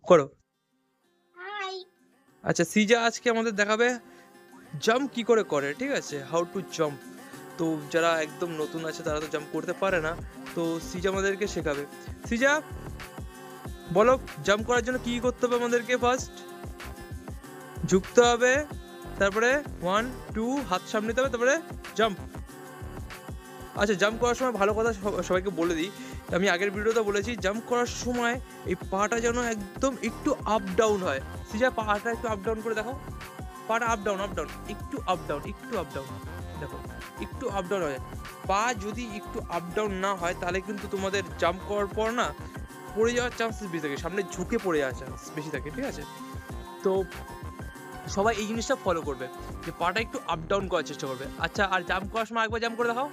করো। আচ্ছা, সিজা আজকে আমাদের দেখাবে জাম্প কি করে করে, ঠিক আছে, হাউ টু জাম্প। তো যারা একদম নতুন আছে তারা তো জাম্প করতে পারে না, তো সিজা আমাদেরকে শেখাবে। সিজা বলো, জাম্প করার জন্য কি করতে হবে আমাদেরকে? ফার্স্ট ঝুঁকতে হবে, তারপরে 1 2 হাত সামনে নিতে হবে, তারপরে জাম্প। আচ্ছা, জাম্প করার সময় ভালো কথা সবাইকে বলে দিই, আমি আগের ভিডিওতে বলেছি জাম্প করার সময় এই পাটা যেন একদম একটু আপ ডাউন হয়। সিজা পাটা একটু আপ ডাউন করে দেখো, পাটা আপ ডাউন একটু আপ ডাউন, একটু আপ ডাউন, দেখো একটু আপ ডাউন হয়। পা যদি একটু আপ ডাউন না হয় তাহলে কিন্তু তোমাদের জাম্প করার পর না পড়ে যাওয়ার চান্সেস বেশি থাকে, সামনে ঝুঁকে পড়ে যাওয়ার চান্স বেশি থাকে, ঠিক আছে? তো সবাই এই জিনিসটা ফলো করবে, যে পাটা একটু আপ ডাউন করার চেষ্টা করবে। আচ্ছা, আর জাম্প করার সময় একবার জাম্প করে দেখাও।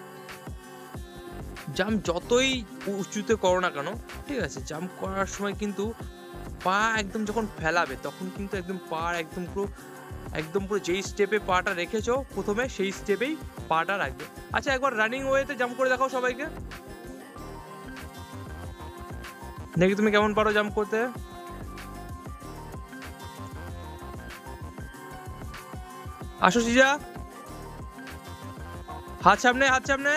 জাম্প যতই উঁচুতে করো না কেন, ঠিক আছে, জাম্প করার সময় কিন্তু পা একদম যখন ফেলাবে তখন কিন্তু একদম পা একদম পুরো যেই স্টেপে পাটা রেখেছো প্রথমে সেই স্টেপেই পাটা রাখবে। আচ্ছা, একবার রানিং ওয়েতে জাম্প করে দেখাও সবাইকে, দেখি তুমি কেমন পারো জাম্প করতে। আসো সিজা, হাত সামনে, হাত সামনে,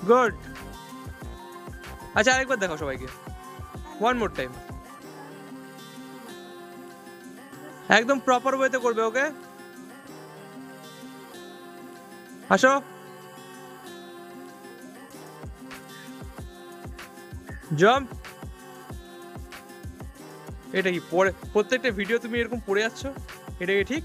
গুড। আচ্ছা, আরেকবার দেখাও সবাইকে, ওয়ান মোর টাইম, একদম প্রপার ওয়েতে করবে, ওকে? আসো, জাম্প। এটা কি পড়ে প্রত্যেকটা ভিডিও তুমি এরকম পড়ে যাচ্ছ? এটা কি ঠিক?